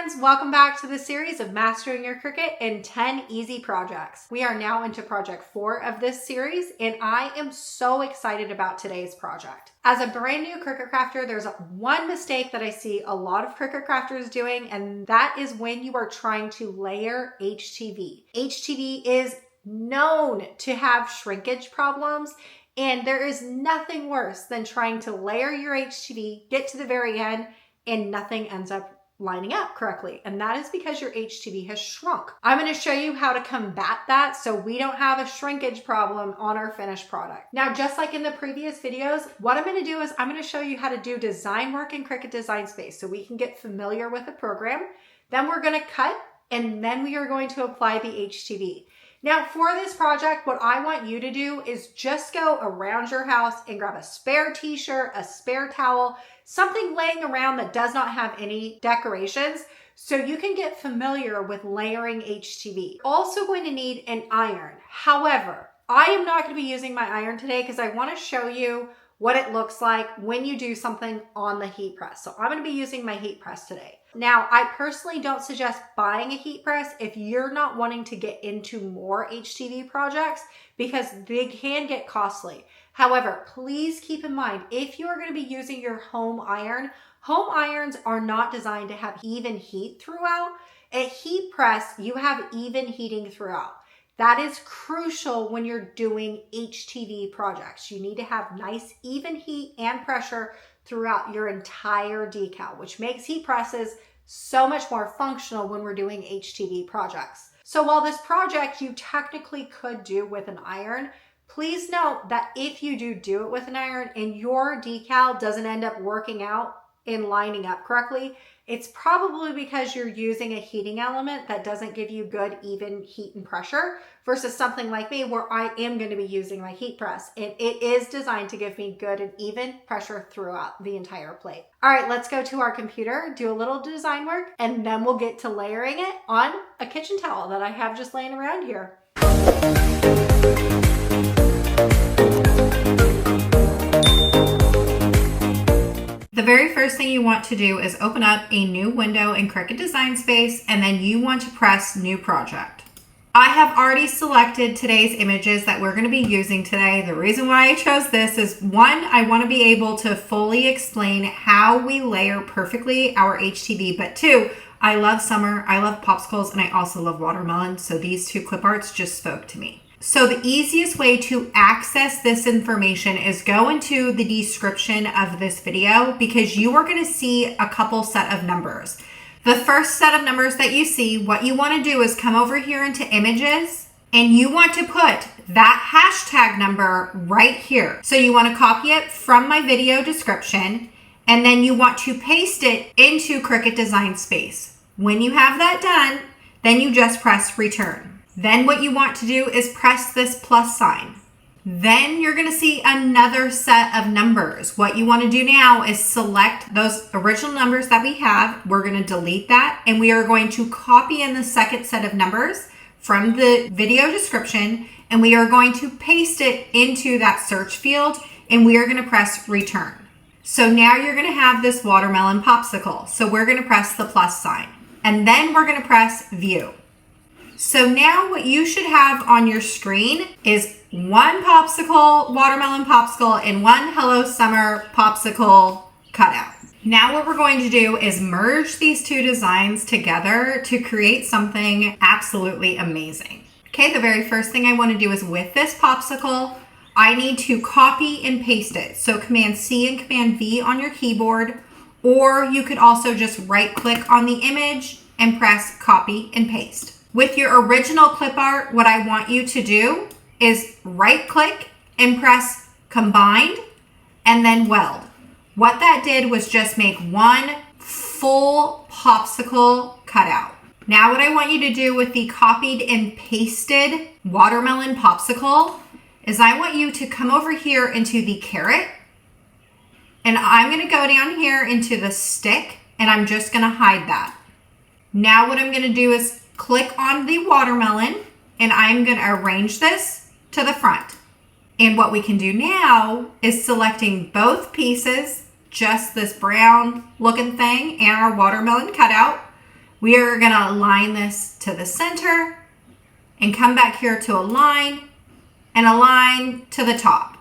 friends, welcome back to the series of Mastering Your Cricut in 10 Easy Projects. We are now into project 4 of this series, and I am so excited about today's project. As a brand new Cricut crafter, there's one mistake that I see a lot of Cricut crafters doing, and that is when you are trying to layer HTV. HTV is known to have shrinkage problems, and there is nothing worse than trying to layer your HTV, get to the very end, and nothing ends up lining up correctly. And that is because your HTV has shrunk. I'm going to show you how to combat that so we don't have a shrinkage problem on our finished product. Now, just like in the previous videos, what I'm going to do is I'm going to show you how to do design work in Cricut Design Space so we can get familiar with the program. Then we're going to cut, and then we are going to apply the HTV. Now, for this project, what I want you to do is just go around your house and grab a spare t-shirt, a spare towel, something laying around that does not have any decorations so you can get familiar with layering HTV. Also going to need an iron. However, I am not going to be using my iron today because I want to show you what it looks like when you do something on the heat press. So I'm going to be using my heat press today. Now, I personally don't suggest buying a heat press if you're not wanting to get into more HTV projects because they can get costly. However, please keep in mind, if you are going to be using your home irons are not designed to have even heat throughout. A heat press, you have even heating throughout. That is crucial when you're doing HTV projects. You need to have nice even heat and pressure throughout your entire decal, which makes heat presses so much more functional when we're doing HTV projects. So while this project you technically could do with an iron, please note that if you do it with an iron and your decal doesn't end up working out and lining up correctly, it's probably because you're using a heating element that doesn't give you good even heat and pressure versus something like me where I am going to be using my heat press and it is designed to give me good and even pressure throughout the entire plate. All right, let's go to our computer, do a little design work, and then we'll get to layering it on a kitchen towel that I have just laying around here. The very first thing you want to do is open up a new window in Cricut Design Space, and then you want to press New Project. I have already selected today's images that we're going to be using today. The reason why I chose this is one, I want to be able to fully explain how we layer perfectly our HTV, but two, I love summer, I love popsicles, and I also love watermelon, so these two clip arts just spoke to me. So the easiest way to access this information is go into the description of this video because you are going to see a couple set of numbers. The first set of numbers that you see, what you want to do is come over here into images and you want to put that hashtag number right here. So you want to copy it from my video description and then you want to paste it into Cricut Design Space. When you have that done, then you just press return. Then what you want to do is press this plus sign. Then you're going to see another set of numbers. What you want to do now is select those original numbers that we have. We're going to delete that and we are going to copy in the second set of numbers from the video description and we are going to paste it into that search field and we are going to press return. So now you're going to have this watermelon popsicle. So we're going to press the plus sign and then we're going to press view. So now what you should have on your screen is one popsicle, watermelon popsicle, and one Hello Summer popsicle cutout. Now what we're going to do is merge these two designs together to create something absolutely amazing. Okay, the very first thing I want to do is with this popsicle, I need to copy and paste it. So Command C and Command V on your keyboard, or you could also just right click on the image and press copy and paste. With your original clip art, what I want you to do is right click and press combined and then weld. What that did was just make one full popsicle cutout. Now what I want you to do with the copied and pasted watermelon popsicle is I want you to come over here into the carrot and I'm going to go down here into the stick and I'm just going to hide that. Now what I'm going to do is click on the watermelon and I'm going to arrange this to the front. And what we can do now is selecting both pieces, just this brown looking thing and our watermelon cutout. We are going to align this to the center and come back here to align and align to the top.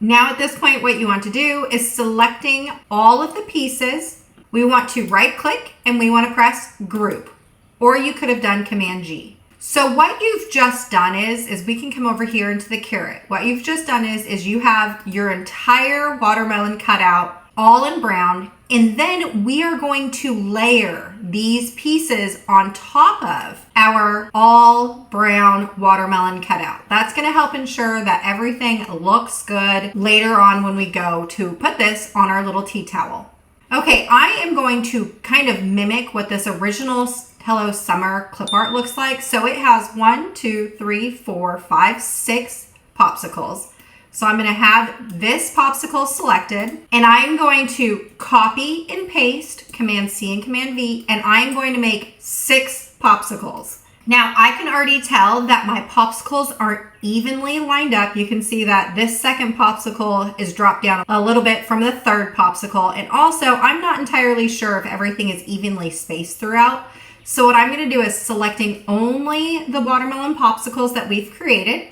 Now at this point, what you want to do is selecting all of the pieces. We want to right click and we want to press group, or you could have done Command G. So what you've just done is we can come over here into the carrot. What you've just done is you have your entire watermelon cut out all in brown, and then we are going to layer these pieces on top of our all brown watermelon cutout. That's going to help ensure that everything looks good later on when we go to put this on our little tea towel. Okay, I am going to kind of mimic what this original Hello Summer clip art looks like. So it has 1, 2, 3, 4, 5, 6 popsicles. So I'm going to have this popsicle selected, and I'm going to copy and paste, Command C and Command V, and I'm going to make 6 popsicles. Now I can already tell that my popsicles aren't evenly lined up. You can see that this second popsicle is dropped down a little bit from the third popsicle. And also I'm not entirely sure if everything is evenly spaced throughout. So what I'm going to do is selecting only the watermelon popsicles that we've created.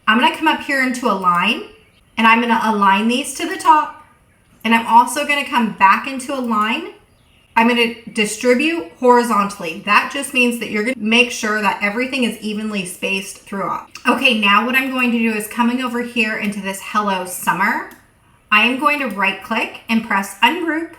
I'm going to come up here into Align, and I'm going to align these to the top. And I'm also going to come back into Align. I'm going to distribute horizontally. That just means that you're going to make sure that everything is evenly spaced throughout. Okay, now what I'm going to do is coming over here into this Hello Summer. I am going to right click and press Ungroup,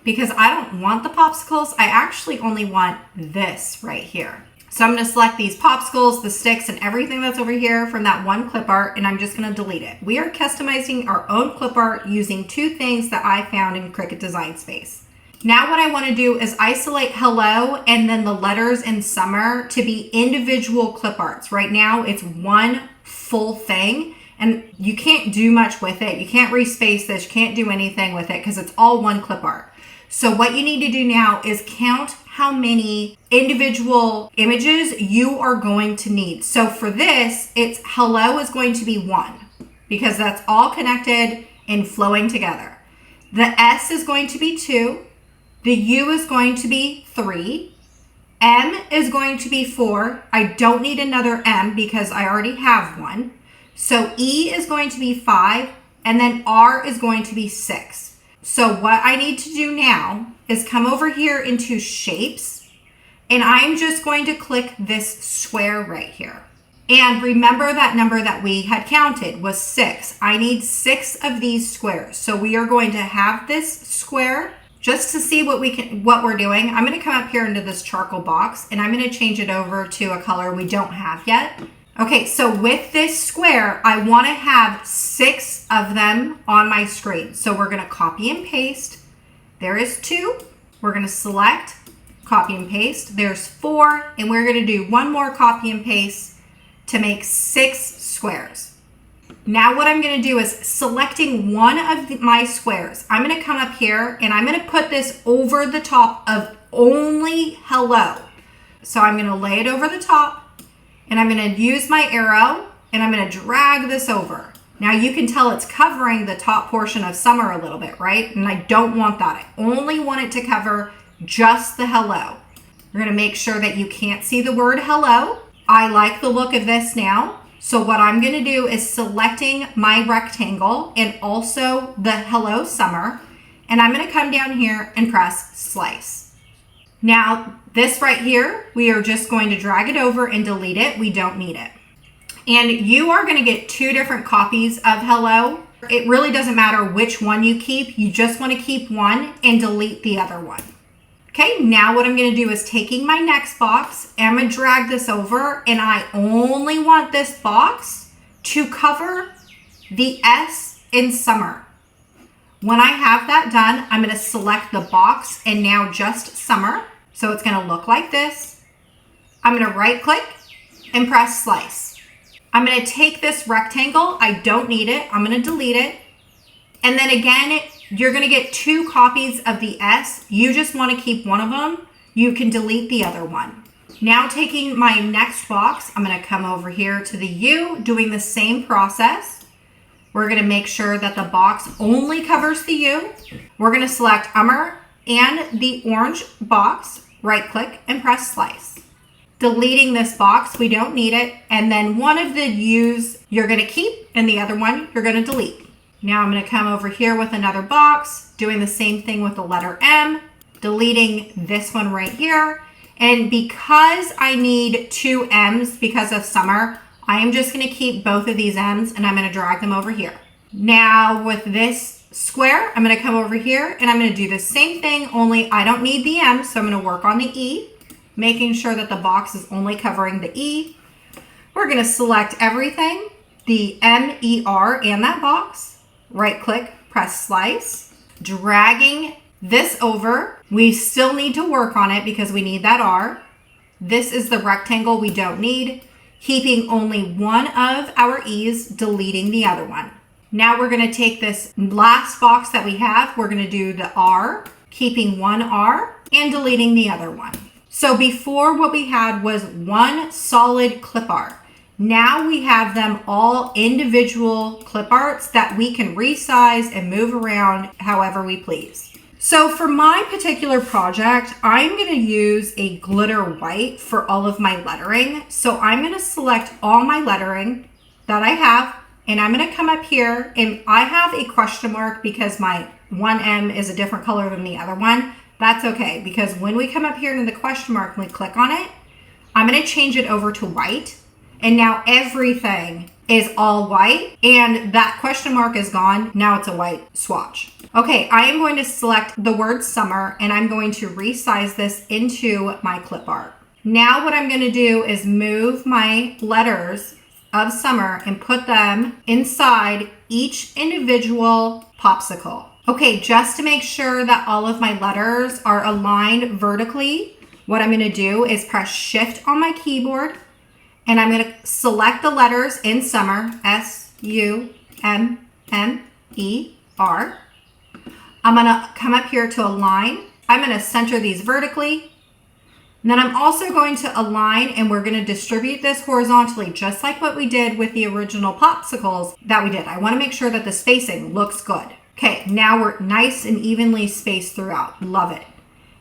because I don't want the popsicles. I actually only want this right here. So I'm going to select these popsicles, the sticks, and everything that's over here from that one clip art, and I'm just going to delete it. We are customizing our own clip art using 2 things that I found in Cricut Design Space. Now what I want to do is isolate hello and then the letters in summer to be individual clip arts. Right now it's one full thing, and you can't do much with it. You can't respace this, you can't do anything with it because it's all one clip art. So what you need to do now is count how many individual images you are going to need. So for this, it's hello is going to be 1 because that's all connected and flowing together. The S is going to be 2. The U is going to be 3. M is going to be 4. I don't need another M because I already have one. So E is going to be 5, and then R is going to be 6. So what I need to do now is come over here into Shapes, and I'm just going to click this square right here. And remember that number that we had counted was 6. I need 6 of these squares. So we are going to have this square just to see what we're doing. I'm going to come up here into this charcoal box, and I'm going to change it over to a color we don't have yet. Okay, so with this square, I want to have 6 of them on my screen. So we're going to copy and paste. There is 2. We're going to select, copy and paste. There's 4, and we're going to do one more copy and paste to make 6 squares. Now what I'm going to do is selecting one of my squares. I'm going to come up here, and I'm going to put this over the top of only hello. So I'm going to lay it over the top. And I'm going to use my arrow, and I'm going to drag this over. Now you can tell it's covering the top portion of summer a little bit, right? And I don't want that. I only want it to cover just the hello. You're going to make sure that you can't see the word hello. I like the look of this now. So what I'm going to do is selecting my rectangle and also the Hello Summer. And I'm going to come down here and press Slice. Now, this right here, we are just going to drag it over and delete it. We don't need it. And you are going to get 2 different copies of hello. It really doesn't matter which one you keep. You just want to keep one and delete the other one. Okay, now what I'm going to do is taking my next box, and I'm going to drag this over, and I only want this box to cover the S in summer. When I have that done, I'm going to select the box and now just summer. So it's going to look like this. I'm going to right click and press Slice. I'm going to take this rectangle. I don't need it. I'm going to delete it. And then again, you're going to get 2 copies of the S. You just want to keep one of them. You can delete the other one. Now taking my next box, I'm going to come over here to the U, doing the same process. We're going to make sure that the box only covers the U. We're going to select Ummer and the orange box. right click and press slice. Deleting this box, we don't need it. And then one of the U's you're gonna keep and the other one you're gonna delete. Now I'm gonna come over here with another box, doing the same thing with the letter M, deleting this one right here. And because I need 2 M's because of summer, I am just gonna keep both of these M's and I'm gonna drag them over here. Now with this square, I'm gonna come over here and I'm gonna do the same thing, only I don't need the M, so I'm gonna work on the E, making sure that the box is only covering the E. We're gonna select everything, the M, E, R, and that box. Right click, press slice, dragging this over. We still need to work on it because we need that R. This is the rectangle we don't need, keeping only one of our E's, deleting the other one. Now we're gonna take this last box that we have, we're gonna do the R, keeping one R and deleting the other one. So before what we had was one solid clip art. Now we have them all individual clip arts that we can resize and move around however we please. So for my particular project, I'm gonna use a glitter white for all of my lettering. So I'm gonna select all my lettering that I have, and I'm gonna come up here, and I have a question mark because my 1M is a different color than the other one. That's okay, because when we come up here into the question mark and we click on it, I'm gonna change it over to white. And now everything is all white and that question mark is gone. Now it's a white swatch. Okay, I am going to select the word summer and I'm going to resize this into my clip art. Now what I'm going to do is move my letters of summer and put them inside each individual popsicle. Okay, just to make sure that all of my letters are aligned vertically, what I'm going to do is press shift on my keyboard. And I'm going to select the letters in summer, S-U-M-M-E-R. I'm going to come up here to align. I'm going to center these vertically. And then I'm also going to align and we're going to distribute this horizontally, just like what we did with the original popsicles that we did. I want to make sure that the spacing looks good. Okay, now we're nice and evenly spaced throughout. Love it.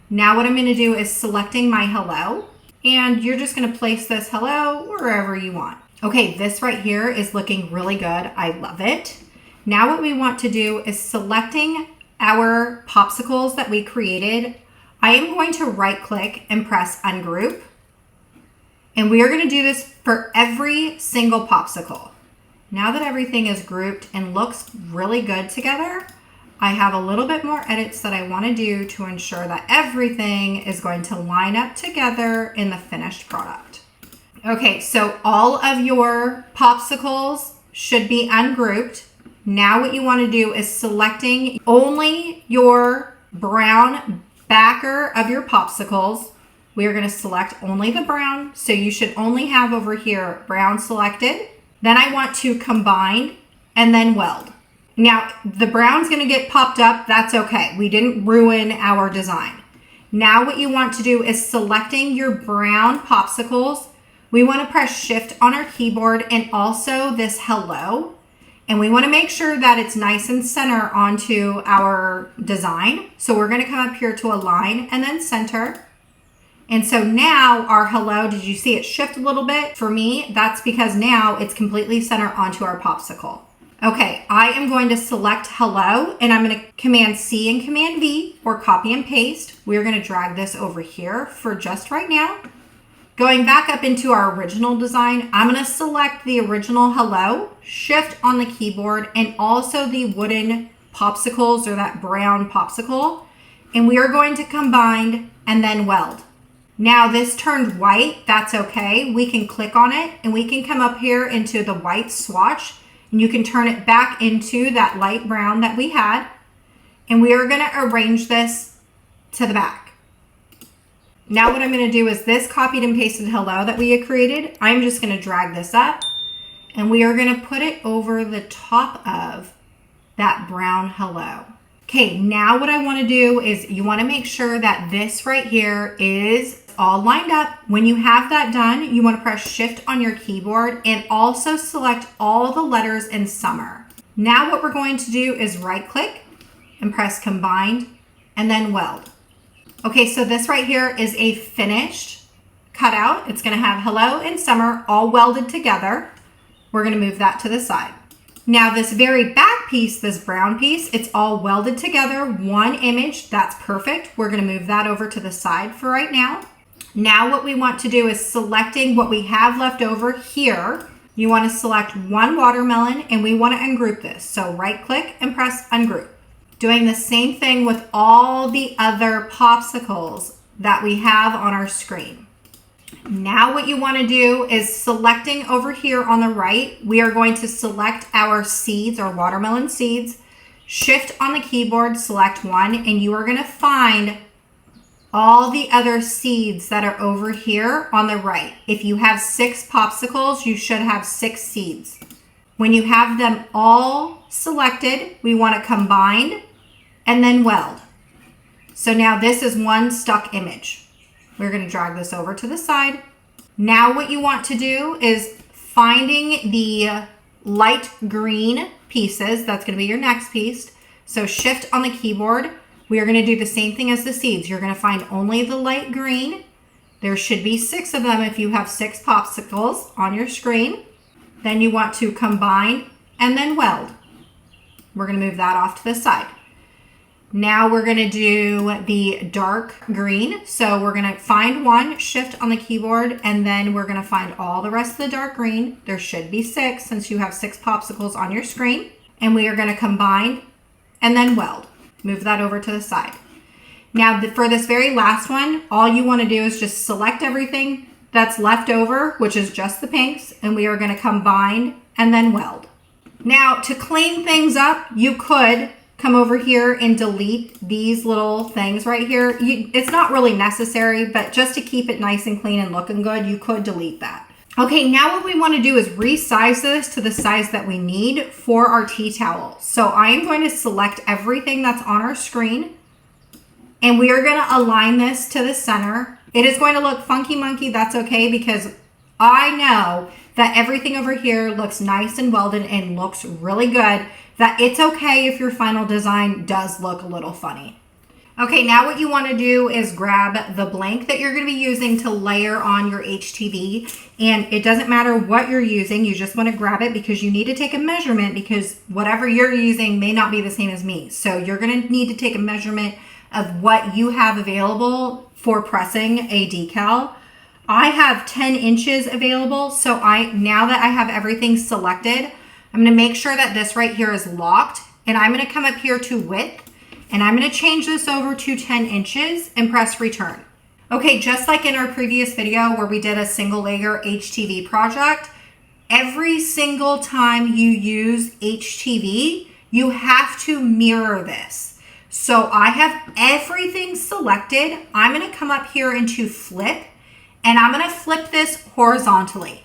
Now what I'm going to do is selecting my hello. And you're just going to place this hello wherever you want. Okay, this right here is looking really good. I love it. Now what we want to do is selecting our popsicles that we created. I am going to right click and press ungroup. And we are going to do this for every single popsicle. Now that everything is grouped and looks really good together, I have a little bit more edits that I want to do to ensure that everything is going to line up together in the finished product. Okay, so all of your popsicles should be ungrouped. Now what you want to do is selecting only your brown backer of your popsicles. We are going to select only the brown, so you should only have over here brown selected. Then I want to combine and then weld. Now, the brown's going to get popped up. That's okay. We didn't ruin our design. Now what you want to do is selecting your brown popsicles. We want to press shift on our keyboard and also this hello. And we want to make sure that it's nice and center onto our design. So we're going to come up here to align and then center. And so now our hello, did you see it shift a little bit? For me, that's because now it's completely centered onto our popsicle. Okay, I am going to select hello and I'm going to Command C and Command V or copy and paste. We're going to drag this over here for just right now. Going back up into our original design, I'm going to select the original hello, shift on the keyboard, and also the wooden popsicles or that brown popsicle. And we are going to combine and then weld. Now this turned white, that's okay. We can click on it and we can come up here into the white swatch. And you can turn it back into that light brown that we had. And we are going to arrange this to the back. Now what I'm going to do is this copied and pasted hello that we had created. I'm just going to drag this up. And we are going to put it over the top of that brown hello. Okay, now what I want to do is you want to make sure that this right here is all lined up. When you have that done, you want to press shift on your keyboard and also select all the letters in summer. Now what we're going to do is right click and press combined and then weld. Okay, so this right here is a finished cutout. It's gonna have hello and summer all welded together. We're gonna move that to the side. Now this very back piece, this brown piece, it's all welded together, one image, that's perfect. We're gonna move that over to the side for right now. Now what we want to do is selecting what we have left over here. You wanna select one watermelon and we wanna ungroup this. So right click and press ungroup. Doing the same thing with all the other popsicles that we have on our screen. Now what you want to do is selecting over here on the right, we are going to select our seeds or watermelon seeds, shift on the keyboard, select one, and you are going to find all the other seeds that are over here on the right. If you have 6 popsicles, you should have 6 seeds. When you have them all selected, we want to combine and then weld. So now this is one stuck image. We're going to drag this over to the side. Now what you want to do is finding the light green pieces. That's going to be your next piece. So shift on the keyboard. We are going to do the same thing as the seeds. You're going to find only the light green. There should be 6 of them if you have 6 popsicles on your screen. Then you want to combine and then weld. We're going to move that off to the side. Now we're going to do the dark green. So we're going to find one, shift on the keyboard, and then we're going to find all the rest of the dark green. There should be 6 since you have 6 popsicles on your screen. And we are going to combine and then weld. Move that over to the side. Now for this very last one, all you want to do is just select everything that's left over, which is just the pinks, and we are going to combine and then weld. Now to clean things up, you could come over here and delete these little things right here. It's not really necessary, but just to keep it nice and clean and looking good, you could delete that. Okay, now what we want to do is resize this to the size that we need for our tea towel. So I am going to select everything that's on our screen, and we are going to align this to the center. It is going to look funky monkey, that's okay, because I know that everything over here looks nice and welded and looks really good, that it's okay if your final design does look a little funny. Okay, now what you want to do is grab the blank that you're going to be using to layer on your HTV, and it doesn't matter what you're using, you just want to grab it because you need to take a measurement because whatever you're using may not be the same as me. So you're going to need to take a measurement of what you have available for pressing a decal. I have 10 inches available, so now that I have everything selected, I'm going to make sure that this right here is locked, and I'm going to come up here to width, and I'm going to change this over to 10 inches and press return. Okay, just like in our previous video where we did a single layer HTV project, every single time you use HTV, you have to mirror this. So I have everything selected. I'm going to come up here into flip, and I'm going to flip this horizontally.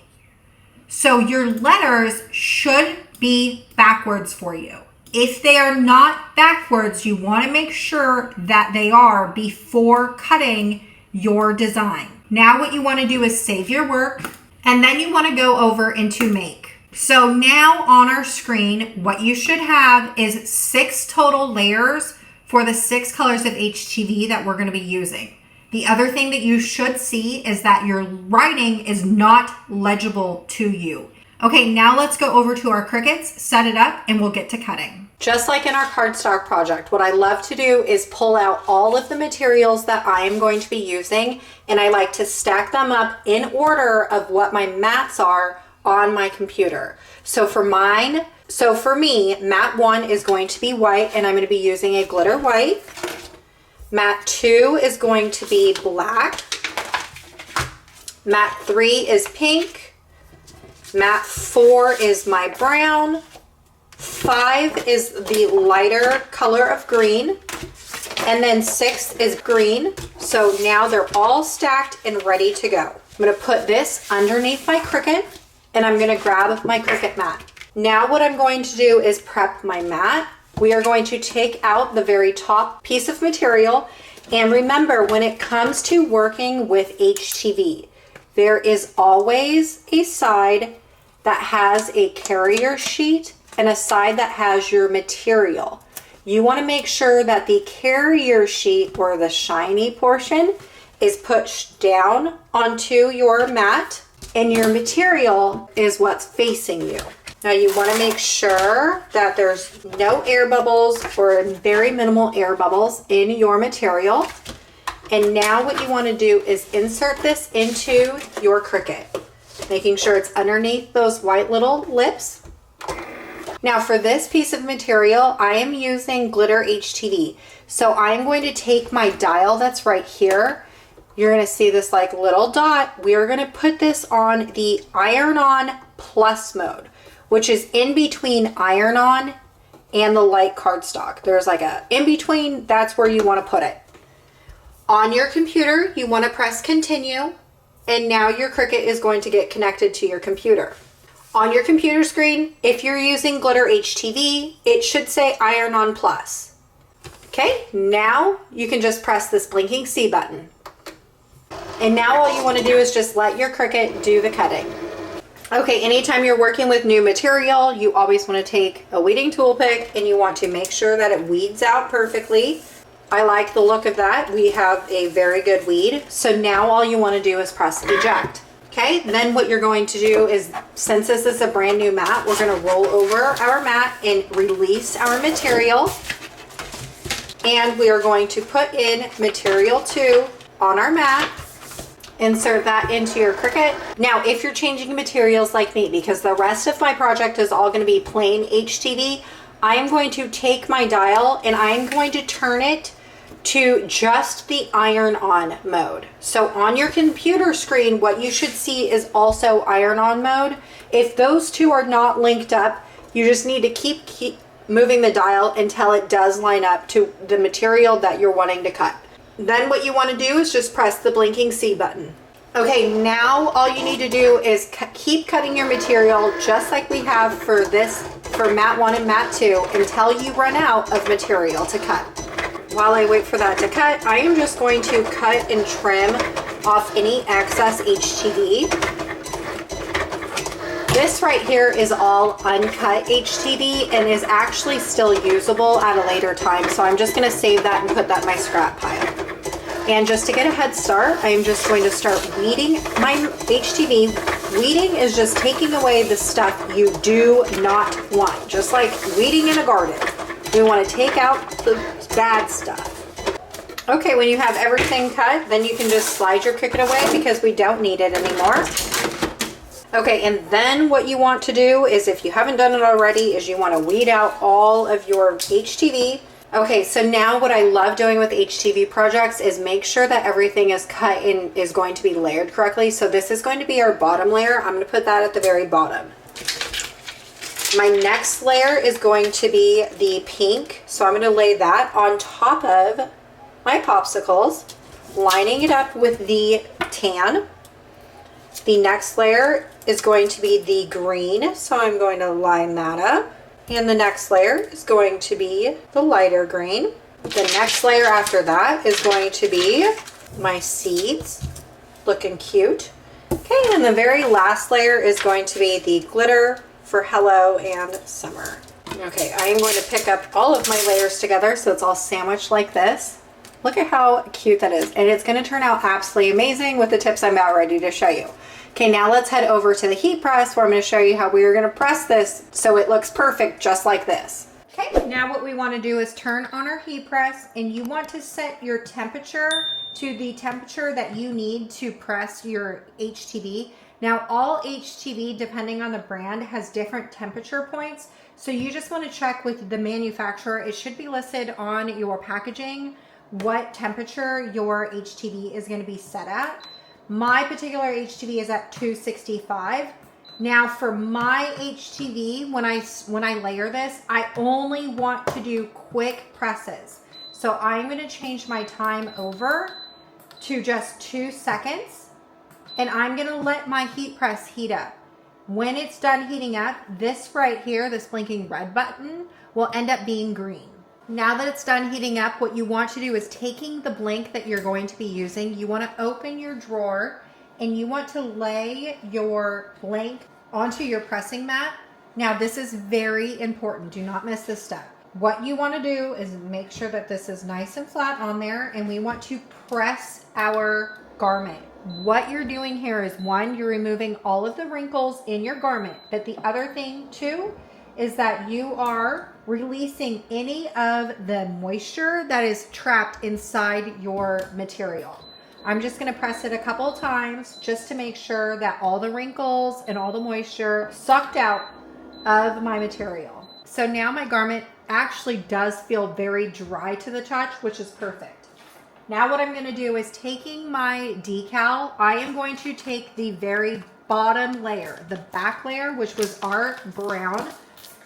So your letters should be backwards for you. If they are not backwards, you want to make sure that they are before cutting your design. Now what you want to do is save your work, and then you want to go over into make. So now on our screen, what you should have is 6 total layers for the 6 colors of HTV that we're going to be using. The other thing that you should see is that your writing is not legible to you. Okay, now let's go over to our Cricuts, set it up, and we'll get to cutting. Just like in our cardstock project, what I love to do is pull out all of the materials that I am going to be using, and I like to stack them up in order of what my mats are on my computer. So for me, mat 1 is going to be white, and I'm going to be using a glitter white. Mat 2 is going to be black. Mat 3 is pink. Mat 4 is my brown. 5 is the lighter color of green. And then 6 is green. So now they're all stacked and ready to go. I'm going to put this underneath my Cricut, and I'm going to grab my Cricut mat. Now what I'm going to do is prep my mat. We are going to take out the very top piece of material, and remember, when it comes to working with HTV, there is always a side that has a carrier sheet and a side that has your material. you want to make sure that the carrier sheet, or the shiny portion, is pushed down onto your mat and your material is what's facing you. Now you want to make sure that there's no air bubbles or very minimal air bubbles in your material. And now what you want to do is insert this into your Cricut, making sure it's underneath those white little lips. Now for this piece of material, I am using glitter HTV. So I'm going to take my dial that's right here. You're going to see this like little dot. We are going to put this on the iron on plus mode, which is in between iron on and the light cardstock. There's like a in between, that's where you want to put it. On your computer, you want to press continue, and now your Cricut is going to get connected to your computer. On your computer screen, if you're using glitter HTV, it should say iron on plus. Okay, now you can just press this blinking C button. And now all you want to do is just let your Cricut do the cutting. Okay, anytime you're working with new material, you always want to take a weeding tool pick and you want to make sure that it weeds out perfectly. I like the look of that. We have a very good weed. So now all you want to do is press eject. Okay, then what you're going to do is, since this is a brand new mat, we're going to roll over our mat and release our material. And we are going to put in material 2 on our mat. Insert that into your Cricut. Now, if you're changing materials like me, because the rest of my project is all going to be plain HTV, I am going to take my dial and I am going to turn it to just the iron on mode. So on your computer screen, what you should see is also iron on mode. If those two are not linked up, you just need to keep moving the dial until it does line up to the material that you're wanting to cut. Then what you want to do is just press the blinking C button. Okay, now all you need to do is keep cutting your material just like we have for mat 1 and mat 2 until you run out of material to cut. While I wait for that to cut, I am just going to cut and trim off any excess HTV. This right here is all uncut HTV and is actually still usable at a later time. So I'm just going to save that and put that in my scrap pile. And just to get a head start, I am just going to start weeding my HTV. Weeding is just taking away the stuff you do not want, just like weeding in a garden. We want to take out the bad stuff. Okay, when you have everything cut, then you can just slide your Cricut away because we don't need it anymore. Okay, and then what you want to do is, if you haven't done it already, is you want to weed out all of your HTV. Okay, so now what I love doing with HTV projects is make sure that everything is cut and is going to be layered correctly. So this is going to be our bottom layer. I'm going to put that at the very bottom. My next layer is going to be the pink. So I'm going to lay that on top of my popsicles, lining it up with the tan. The next layer is going to be the green. So I'm going to line that up. And the next layer is going to be the lighter green. The next layer after that is going to be my seeds, looking cute. Okay, and the very last layer is going to be the glitter for hello and summer. Okay, I am going to pick up all of my layers together so it's all sandwiched like this. Look at how cute that is. And it's going to turn out absolutely amazing with the tips I'm about ready to show you. Okay, now let's head over to the heat press where I'm going to show you how we are going to press this so it looks perfect just like this. Okay, now what we want to do is turn on our heat press, and you want to set your temperature to the temperature that you need to press your HTV. Now all HTV, depending on the brand, has different temperature points. So you just want to check with the manufacturer. It should be listed on your packaging what temperature your HTV is going to be set at. My particular HTV is at 265. Now for my HTV, when I layer this, I only want to do quick presses. So I'm going to change my time over to just 2 seconds, and I'm going to let my heat press heat up. When it's done heating up, this right here, this blinking red button, will end up being green. Now that it's done heating up, what you want to do is, taking the blank that you're going to be using, you want to open your drawer and you want to lay your blank onto your pressing mat. Now this is very important. Do not miss this step. What you want to do is make sure that this is nice and flat on there, and we want to press our garment. What you're doing here is, one, you're removing all of the wrinkles in your garment, but the other thing too is that you are releasing any of the moisture that is trapped inside your material. I'm just going to press it a couple of times just to make sure that all the wrinkles and all the moisture sucked out of my material. So now my garment actually does feel very dry to the touch, which is perfect. Now what I'm going to do is, taking my decal, I am going to take the very bottom layer, the back layer, which was our brown,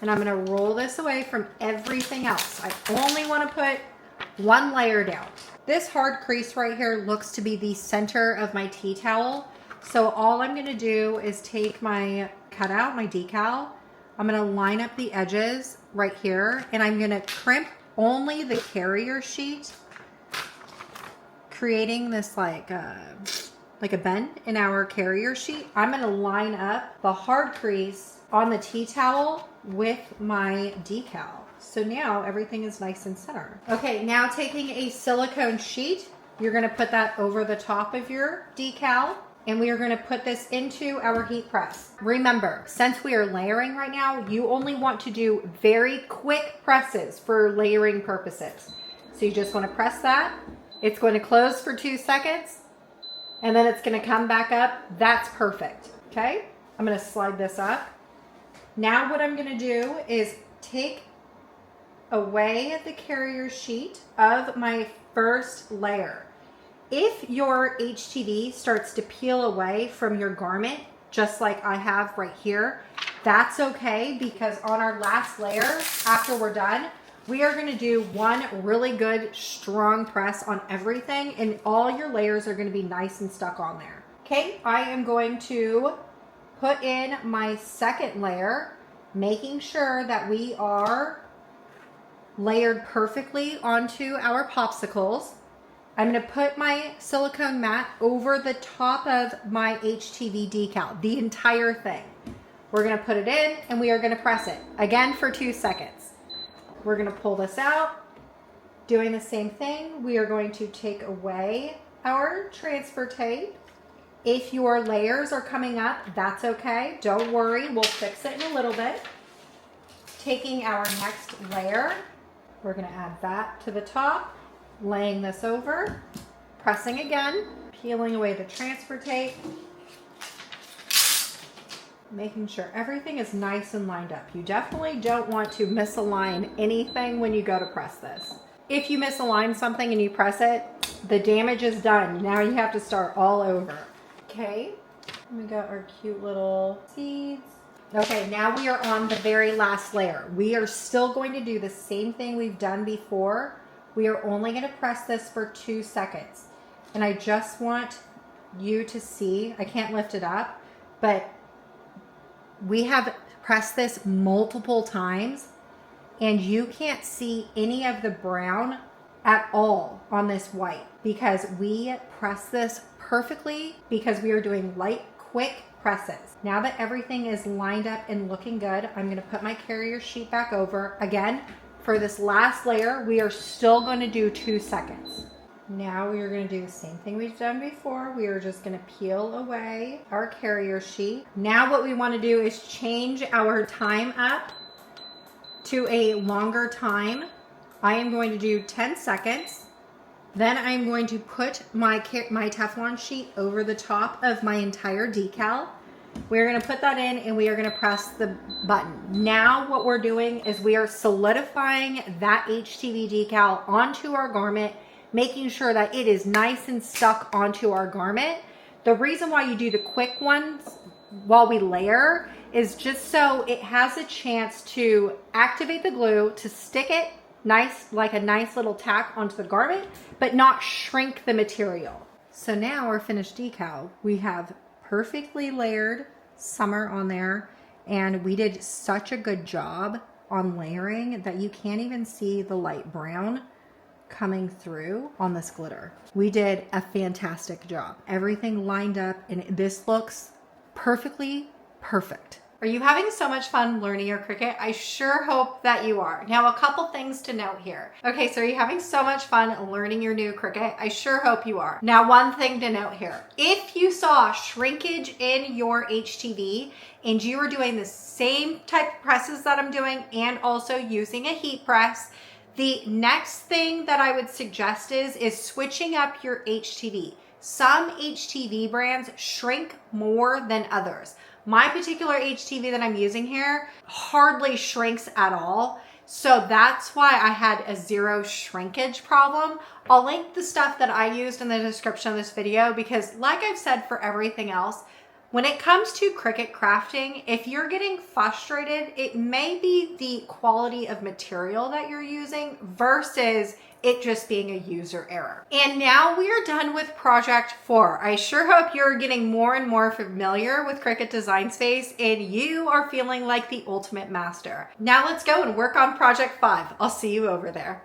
and I'm going to roll this away from everything else. I only want to put one layer down. This hard crease right here looks to be the center of my tea towel. So all I'm going to do is take my cutout, my decal, I'm going to line up the edges right here, and I'm going to crimp only the carrier sheet, creating this like a bend in our carrier sheet. I'm going to line up the hard crease on the tea towel with my decal. So now everything is nice and center. Okay, now taking a silicone sheet, you're going to put that over the top of your decal, and we are going to put this into our heat press. Remember, since we are layering right now, you only want to do very quick presses for layering purposes. So you just want to press that. It's going to close for 2 seconds, and then it's going to come back up. That's perfect. Okay, I'm going to slide this up. Now what I'm going to do is take away the carrier sheet of my first layer. If your HTV starts to peel away from your garment, just like I have right here, that's okay, because on our last layer, after we're done, we are going to do one really good strong press on everything, and all your layers are going to be nice and stuck on there. Okay, I am going to put in my second layer, making sure that we are layered perfectly onto our popsicles. I'm going to put my silicone mat over the top of my HTV decal, the entire thing. We're going to put it in, and we are going to press it again for 2 seconds. We're going to pull this out. Doing the same thing, we are going to take away our transfer tape. If your layers are coming up, that's okay. Don't worry, we'll fix it in a little bit. Taking our next layer, we're going to add that to the top. Laying this over, pressing again, peeling away the transfer tape, making sure everything is nice and lined up. You definitely don't want to misalign anything when you go to press this. If you misalign something and you press it, the damage is done. Now you have to start all over. Okay, we got our cute little seeds. Okay, now we are on the very last layer. We are still going to do the same thing we've done before. We are only going to press this for 2 seconds. And I just want you to see, I can't lift it up, but we have pressed this multiple times, and you can't see any of the brown at all on this white, because we press this perfectly, because we are doing light, quick presses. Now that everything is lined up and looking good, I'm going to put my carrier sheet back over. Again, for this last layer, we are still going to do 2 seconds. Now we are going to do the same thing we've done before. We are just going to peel away our carrier sheet. Now what we want to do is change our time up to a longer time. I am going to do 10 seconds. Then I'm going to put my Teflon sheet over the top of my entire decal. We're going to put that in, and we are going to press the button. Now what we're doing is we are solidifying that HTV decal onto our garment, making sure that it is nice and stuck onto our garment. The reason why you do the quick ones while we layer is just so it has a chance to activate the glue, to stick it nice, like a nice little tack onto the garment, but not shrink the material. So now our finished decal, we have perfectly layered summer on there, and we did such a good job on layering that you can't even see the light brown coming through on this glitter. We did a fantastic job. Everything lined up, and this looks perfectly perfect. Are you having so much fun learning your Cricut? I sure hope that you are. Now, a couple things to note here. Okay, so are you having so much fun learning your new Cricut? I sure hope you are. Now, one thing to note here. If you saw shrinkage in your HTV and you were doing the same type of presses that I'm doing and also using a heat press, the next thing that I would suggest is switching up your HTV. Some HTV brands shrink more than others. My particular HTV that I'm using here hardly shrinks at all. So that's why I had a zero shrinkage problem. I'll link the stuff that I used in the description of this video because like I've said for everything else, when it comes to Cricut crafting, if you're getting frustrated, it may be the quality of material that you're using versus it just being a user error. And now we are done with project 4. I sure hope you're getting more and more familiar with Cricut Design Space and you are feeling like the ultimate master. Now let's go and work on project 5. I'll see you over there.